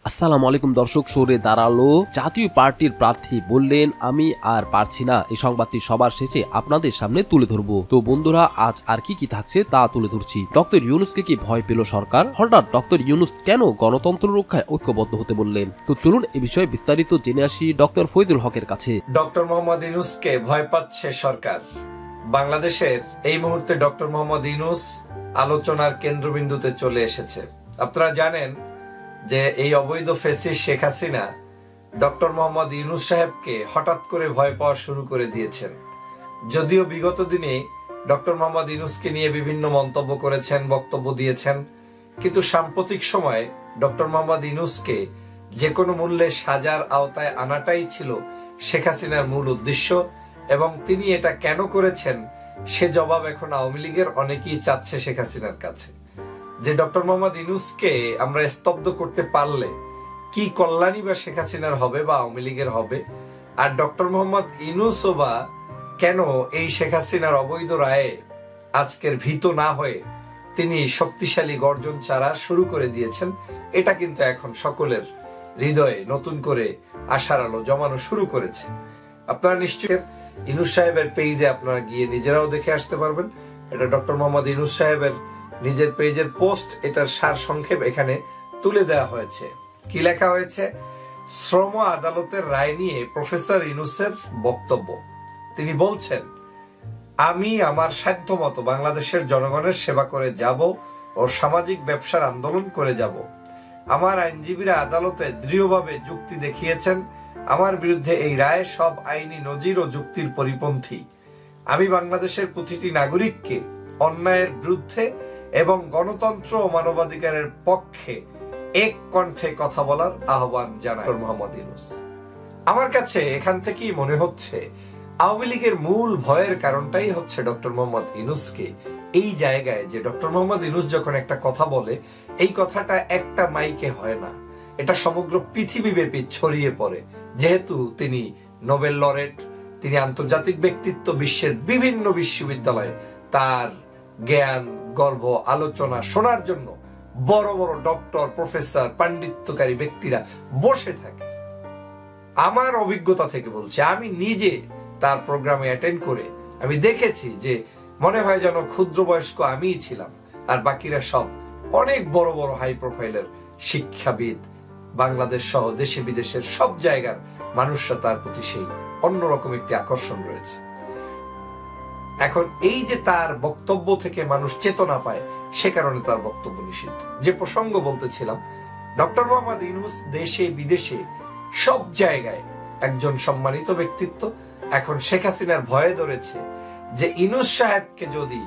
আসসালামু আলাইকুম দর্শক, সরে দাঁড়ালো জাতীয় পার্টির প্রার্থী বললেন আমি আর পারছি না। এই সংবাদটি সবার শেষে আপনাদের সামনে তুলে ধরবো। তো বন্ধুরা, আজ আর কি থাকছে তা তুলে ধরছি। ডক্টর ইউনূসকে কি ভয় পেল সরকার? হঠাৎ ডক্টর ইউনূস কেন গণতন্ত্র রক্ষায় ঐক্যবদ্ধ হতে বললেন? তো চলুন এ বিষয়ে বিস্তারিত জেনে আসি ডক্টর ফয়জুল হকের কাছে। ডক্টর মোহাম্মদ ইউনূসকে ভয় পাচ্ছে সরকার। বাংলাদেশের এই মুহূর্তে ডক্টর মোহাম্মদ ইউনূস আলোচনার কেন্দ্রবিন্দুতে চলে এসেছে। আপনারা জানেন যে এই অবৈধ ফ্যাসিস্ট শেখ হাসিনা ডক্টর মোহাম্মদ ইউনূস সাহেবকে হঠাৎ করে ভয় পাওয়া শুরু করে দিয়েছেন। যদিও বিগত দিনে ডক্টর মোহাম্মদ ইউনূসকে নিয়ে বিভিন্ন মন্তব্য করেছেন, বক্তব্য দিয়েছেন, কিন্তু সাম্প্রতিক সময়ে ডক্টর মোহাম্মদ ইউনূসকে যে কোনো মূল্যে সাজার আওতায় আনাটাই ছিল শেখ হাসিনার মূল উদ্দেশ্য, এবং তিনি এটা কেন করেছেন সে জবাব এখন আওয়ামী লীগের অনেকেই চাচ্ছে শেখ হাসিনার কাছে। যে ডক্টর মোহাম্মদ ইউনূসকে আমরা স্তব্ধ করতে পারলে কি কল্যাণই বা শেখ হাসিনার হবে বা আওয়ামী লীগের হবে, আর ডক্টর মোহাম্মদ ইউনূসও বা কেন এই শেখ হাসিনার অবৈধ রায়ে আজকের ভীত না হয়ে তিনি শক্তিশালী গর্জন চারা শুরু করে দিয়েছেন, এটা কিন্তু এখন সকলের হৃদয়ে নতুন করে আশার আলো জমানো শুরু করেছে। আপনারা নিশ্চয়ই ইউনূস সাহেবের পেজে আপনারা গিয়ে নিজেরাও দেখে আসতে পারবেন। এটা ডক্টর মোহাম্মদ ইউনূস সাহেবের নিজের পেজের পোস্ট, এটার সার সংক্ষেপ এখানে তুলে দেওয়া হয়েছে। কি লেখা হয়েছে? শ্রম আদালতের রায় নিয়ে প্রফেসর ইউনূসের বক্তব্য। তিনি বলছেন, আমি আমার সাধ্যমতো বাংলাদেশের জনগণের সেবা করে যাব ও সামাজিক ব্যবসার আন্দোলন করে যাব। আমার আইনজীবীরা আদালতে দৃঢ়ভাবে যুক্তি দেখিয়েছেন আমার বিরুদ্ধে এই রায় সব আইনি নজির ও যুক্তির পরিপন্থী। আমি বাংলাদেশের প্রতিটি নাগরিককে অন্যায়ের বিরুদ্ধে এবং গণতন্ত্র ও মানবাধিকারের পক্ষে এক কণ্ঠে কথা বলার আহ্বান জানায় মোহাম্মদ ইউনূস। আমার কাছে এখান থেকেই মনে হচ্ছে আওয়ামী লীগের মূল ভয়ের কারণটাই হচ্ছে ডক্টর মোহাম্মদ ইউনূসকে এই জায়গায়, যে ডক্টর মোহাম্মদ ইউনূস যখন একটা কথা বলে এই কথাটা একটা মাইকে হয় না, এটা সমগ্র পৃথিবীব্যাপী ছড়িয়ে পড়ে। যেহেতু তিনি নোবেল লরেট, তিনি আন্তর্জাতিক ব্যক্তিত্ব, বিশ্বের বিভিন্ন বিশ্ববিদ্যালয়ে তার জ্ঞান গর্ভ আলোচনা শোনার জন্য বড় বড় ডক্টর, প্রফেসর, পাণ্ডিত্যকারী ব্যক্তিরা বসে থাকে। আমার অভিজ্ঞতা থেকে বলছি, আমি নিজে তার প্রোগ্রামে অ্যাটেন্ড করে আমি দেখেছি যে মনে হয় যেন ক্ষুদ্র বয়স্ক আমিই ছিলাম, আর বাকিরা সব অনেক বড় বড় হাই প্রোফাইলের শিক্ষাবিদ। বাংলাদেশ সহ দেশে বিদেশের সব জায়গার মানুষরা তার প্রতি সেই অন্যরকম একটি আকর্ষণ রয়েছে। এখন এই যে তার বক্তব্য থেকে মানুষ চেতনা পায়, সে কারণে তার বক্তব্য নিষিদ্ধ। যে প্রসঙ্গ বলতেছিলাম, ডক্টর মোহাম্মদ ইউনূস দেশে বিদেশে সব জায়গায় একজন সম্মানিত ব্যক্তিত্ব। এখন শেখ হাসিনার ভয়ে ধরেছে যে ইউনূস সাহেবকে যদি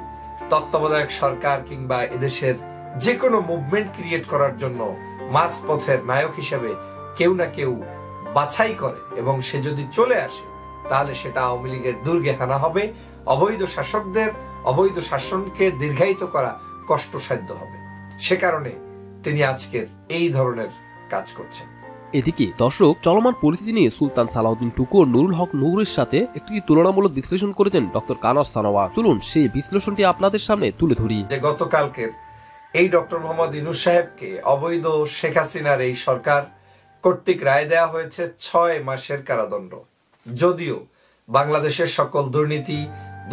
তত্ত্বাবধায়ক সরকার কিংবা এদেশের যে কোনো মুভমেন্ট ক্রিয়েট করার জন্য মাঝপথের নায়ক হিসেবে কেউ না কেউ বাছাই করে এবং সে যদি চলে আসে, তাহলে সেটা আওয়ামী লীগের দুর্গে হানা হবে, অবৈধ শাসকদের অবৈধ শাসনকে দীর্ঘায়িত করা কষ্টসাধ্য হবে। সে কারণে তিনি আজকের এই ধরনের কাজ করছেন। এদিকে দর্শক, চলমান পরিস্থিতি নিয়ে সুলতান সালাউদ্দিন টুকু ও নুরুল হক নুরের সাথে একটি তুলনামূলক বিশ্লেষণ করেছেন ডক্টর কানার সানোয়ার। চলুন সেই বিশ্লেষণটি আপনাদের সামনে তুলে ধরি। যে গতকালকের এই ডক্টর মোহাম্মদ ইউনূস সাহেবকে অবৈধ শেখ হাসিনার এই সরকার কর্তৃক রায় দেওয়া হয়েছে 6 মাসের কারাদণ্ড। যদিও বাংলাদেশের সকল দুর্নীতি,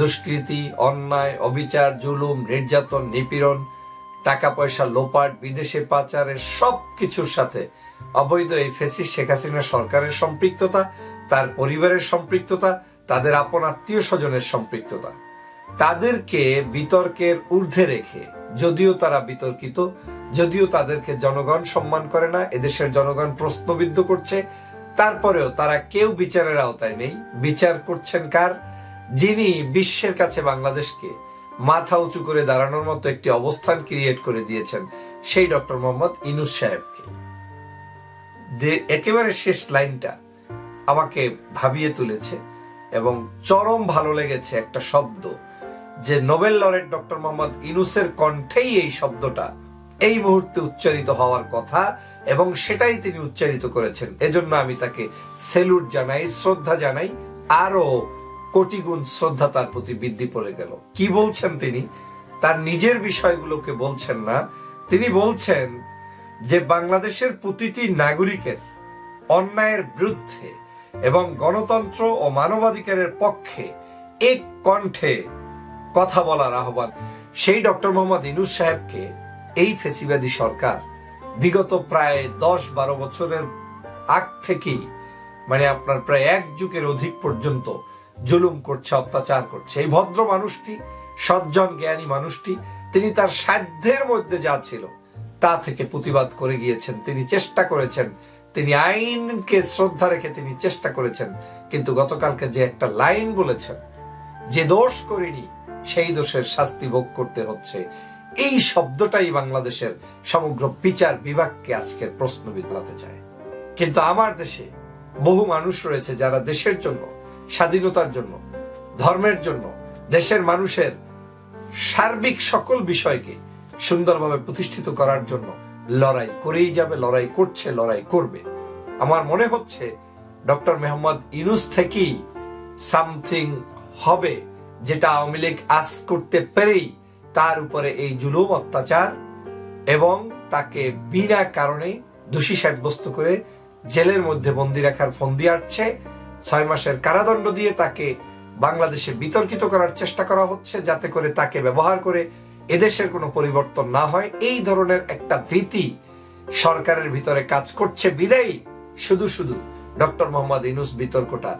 দুষ্কৃতি, অন্যায়, অবিচার, জুলুম, নির্যাতন, নিপীড়ন, টাকা পয়সা লোপাট, বিদেশে পাচারের সবকিছুর সাথে অবৈধ এই ফ্যাসিস্ট শেখ হাসিনা সরকারের সম্পৃক্ততা, তার পরিবারের সম্পৃক্ততা, তাদের আপন আত্মীয় স্বজনের সম্পৃক্ততা, তাদেরকে বিতর্কের ঊর্ধ্বে রেখে, যদিও তারা বিতর্কিত, যদিও তাদেরকে জনগণ সম্মান করে না, এদেশের জনগণ প্রশ্নবিদ্ধ করছে, তারপরেও তারা কেউ বিচারের আওতায় নেই। বিচার করছেন কার? যিনি বিশ্বের কাছে বাংলাদেশকে মাথা উঁচু করে দাঁড়ানোর মতো একটি অবস্থান ক্রিয়েট করে দিয়েছেন, সেই ডক্টর মোহাম্মদ ইউনূস সাহেবকে। একেবারে শেষ লাইনটা আমাকে ভাবিয়ে তুলেছে এবং চরম ভালো লেগেছে একটা শব্দ, যে নোবেল লরেট ডক্টর মোহাম্মদ ইউনূসের কণ্ঠেই এই শব্দটা এই মুহূর্তে উচ্চারিত হওয়ার কথা এবং সেটাই তিনি উচ্চারিত করেছেন। এজন্য আমি তাকে সেলুট জানাই, শ্রদ্ধা জানাই, আরো কোটি গুণ শ্রদ্ধা তার প্রতি বৃদ্ধি পড়ে গেল। কি বলছেন তিনি? তার নিজের বিষয়গুলোকে বলছেন না, তিনি বলছেন যে বাংলাদেশের প্রতিটি নাগরিকের অন্যায়ের বিরুদ্ধে এবং গণতন্ত্র ও মানবাধিকারের পক্ষে এক কণ্ঠে কথা বলার আহ্বান, সেই ডক্টর মোহাম্মদ ইউনূস সাহেবকে এই ফ্যাসিবাদী সরকার বিগত প্রায় 10-12 বছরের আগ থেকেই, মানে আপনার প্রায় এক যুগের অধিক পর্যন্ত জুলুম করছে, অত্যাচার করছে। এই ভদ্র মানুষটি, সজ্জন জ্ঞানী মানুষটি, তিনি তার সাধ্যের মধ্যে যা ছিল তা থেকে প্রতিবাদ করে গিয়েছেন। তিনি চেষ্টা করেছেন, তিনি আইনকে শ্রদ্ধা রেখে তিনি চেষ্টা করেছেন। কিন্তু গতকালকে যে একটা লাইন বলেছেন, যে দোষ করিনি সেই দোষের শাস্তি ভোগ করতে হচ্ছে, এই শব্দটাই বাংলাদেশের সমগ্র বিচার বিভাগকে আজকের প্রশ্নবিদ বানাতে চায়। কিন্তু আমার দেশে বহু মানুষ রয়েছে যারা দেশের জন্য, স্বাধীনতার জন্য, ধর্মের জন্য, দেশের মানুষের সার্বিক সকল বিষয়কে সুন্দরভাবে প্রতিষ্ঠিত করার জন্য লড়াই করেই যাবে, লড়াই করছে, লড়াই করবে। আমার মনে হচ্ছে ডক্টর মোহাম্মদ ইউনূস থেকেই সামথিং হবে, যেটা আওয়ামী লীগ আজ করতে পেরেই তার উপরে এই জুলুম, অত্যাচার এবং তাকে বিনা কারণে দোষী সাব্যস্ত করে জেলের মধ্যে বন্দি রাখার ফন্দি আটছে, 6 মাসের কারাদণ্ড দিয়ে তাকে বাংলাদেশে বিতর্কিত করার চেষ্টা করা হচ্ছে, যাতে করে তাকে ব্যবহার করে এদেশের কোনো পরিবর্তন না হয়। এই ধরনের একটা ভীতি সরকারের ভিতরে কাজ করছে বিদায়ী শুধু শুধু ডক্টর মোহাম্মদ ইউনূস বিতর্কটা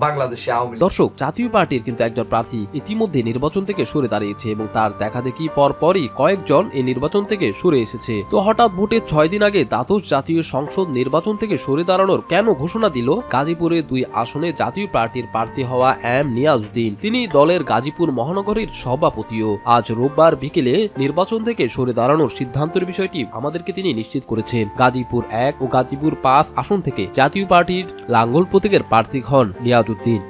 বাংলাদেশে আওয়ামী লীগ। দর্শক, জাতীয় পার্টির কিন্তু একজন প্রার্থী ইতিমধ্যে নির্বাচন থেকে সরে দাঁড়িয়েছে এবং তার দেখাদেখি পরপরই কয়েকজন এই নির্বাচন থেকে সরে এসেছে। তো হঠাৎ ভোটের 6 দিন আগে দ্বাদশ জাতীয় সংসদ নির্বাচন থেকে সরে দাঁড়ানোর কেন ঘোষণা দিল গাজীপুরে 2 আসনে জাতীয় পার্টির প্রার্থী হওয়া এম নিয়াজউদ্দিন? তিনি দলের গাজীপুর মহানগরীর সভাপতিও। আজ রোববার বিকেলে নির্বাচন থেকে সরে দাঁড়ানোর সিদ্ধান্তের বিষয়টি আমাদেরকে তিনি নিশ্চিত করেছেন। গাজীপুর 1 ও গাজীপুর 5 আসন থেকে জাতীয় পার্টির লাঙ্গল প্রতীকের প্রার্থী হন নিয়াজউদ্দিন।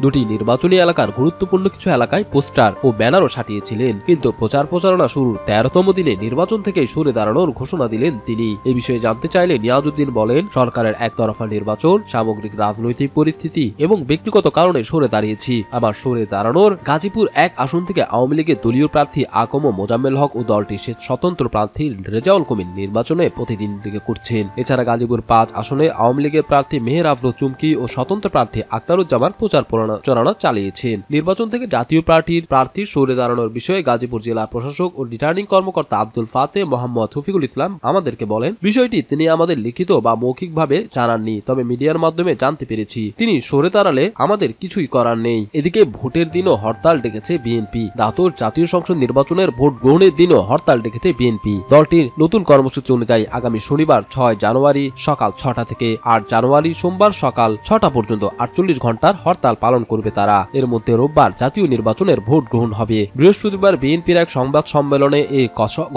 দুটি নির্বাচনী এলাকার গুরুত্বপূর্ণ কিছু এলাকায় পোস্টার ও ব্যানারও সাটিয়েছিলেন, কিন্তু প্রচার প্রচারণা শুরুর 13তম দিনে নির্বাচন থেকে সরে দাঁড়ানোর ঘোষণা দিলেন তিনি। এই বিষয়ে জানতে চাইলে নিয়াজউদ্দিন বলেন, সরকারের একতরফা নির্বাচন, সামগ্রিক রাজনৈতিক পরিস্থিতি এবং ব্যক্তিগত কারণে সরে দাঁড়িয়েছি। আবার সরে দাঁড়ানোর গাজীপুর 1 আসন থেকে আওয়ামী লীগের দলীয় প্রার্থী আকম মোজাম্মেল হক ও দলটির স্বতন্ত্র প্রার্থী রেজাউল কমিল নির্বাচনে প্রতিদ্বন্দ্বিতা করছেন। এছাড়া গাজীপুর 5 আসনে আওয়ামী লীগের প্রার্থী মেহের আফরোজ চুমকি ও স্বতন্ত্র প্রার্থী আক্তারুজ্জামান প্রচার প্রচারণা চালিয়েছেন। নির্বাচন থেকে জাতীয় পার্টির প্রার্থীর সরে দাঁড়ানোর বিষয়ে গাজীপুর জেলা প্রশাসক ও রিটার্নিং কর্মকর্তা আব্দুল ফাতে মোহাম্মদ শফিকুল ইসলাম আমাদেরকে বলেন, বিষয়টি তিনি আমাদের লিখিত বা মৌখিকভাবে জানাননি, তবে মিডিয়ার মাধ্যমে জানতে পেরেছি। তিনি সরে দাঁড়ালে আমাদের কিছুই করার নেই। এদিকে ভোটের দিনও হরতাল ডেকেছে বিএনপি। দ্বাদশ জাতীয় সংসদ নির্বাচনের ভোট গ্রহণের দিনও হরতাল ডেকেছে বিএনপি। দলটির নতুন কর্মসূচি অনুযায়ী আগামী শনিবার 6 জানুয়ারি সকাল 6টা থেকে 8 জানুয়ারি সোমবার সকাল 6টা পর্যন্ত 48 ঘন্টার হরতাল পালন করবে তারা। এর মধ্যে রোববার জাতীয় নির্বাচনের ভোট গ্রহণ হবে। বৃহস্পতিবার বিএনপির এক সংবাদ সম্মেলনে এই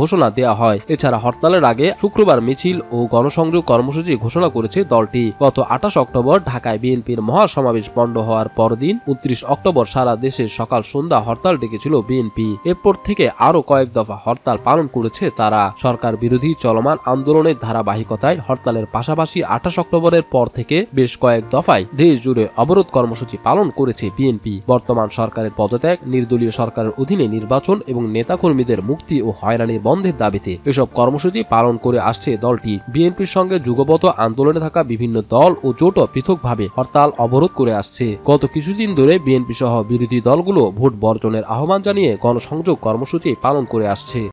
ঘোষণা দেওয়া হয়। এছাড়া হরতালের আগে শুক্রবার মিছিল ও গণসংযোগ কর্মসূচি ঘোষণা করেছে দলটি। গত 28 অক্টোবর ঢাকায় বিএনপির মহাসমাবেশ বন্ধ হওয়ার পরদিন 29 অক্টোবর সারা দেশে সকাল সন্ধ্যা হরতাল ডেকেছিল বিএনপি। এরপর থেকে আরো কয়েক দফা হরতাল পালন করেছে তারা। সরকার বিরোধী চলমান আন্দোলনের ধারাবাহিকতায় হরতালের পাশাপাশি 28 অক্টোবরের পর থেকে বেশ কয়েক দফায় দেশ জুড়ে অবরোধ কর্মসূচি পালন করেছে বিএনপি। বর্তমান সরকারের পদত্যাগ, নির্দলীয় সরকারের অধীনে নির্বাচন এবং নেতাকর্মীদের মুক্তি ও হয়রানির বন্ধের দাবিতে এসব কর্মসূচি পালন করে আসছে দলটি। বিএনপির সঙ্গে যুগপৎ আন্দোলনে থাকা বিভিন্ন দল ও জোটও পৃথকভাবে হরতাল অবরোধ করে আসছে। গত কিছুদিন ধরে বিএনপি সহ বিরোধী দলগুলো ভোট বর্জনের আহ্বান জানিয়ে গণসংযোগ কর্মসূচি পালন করে আসছে।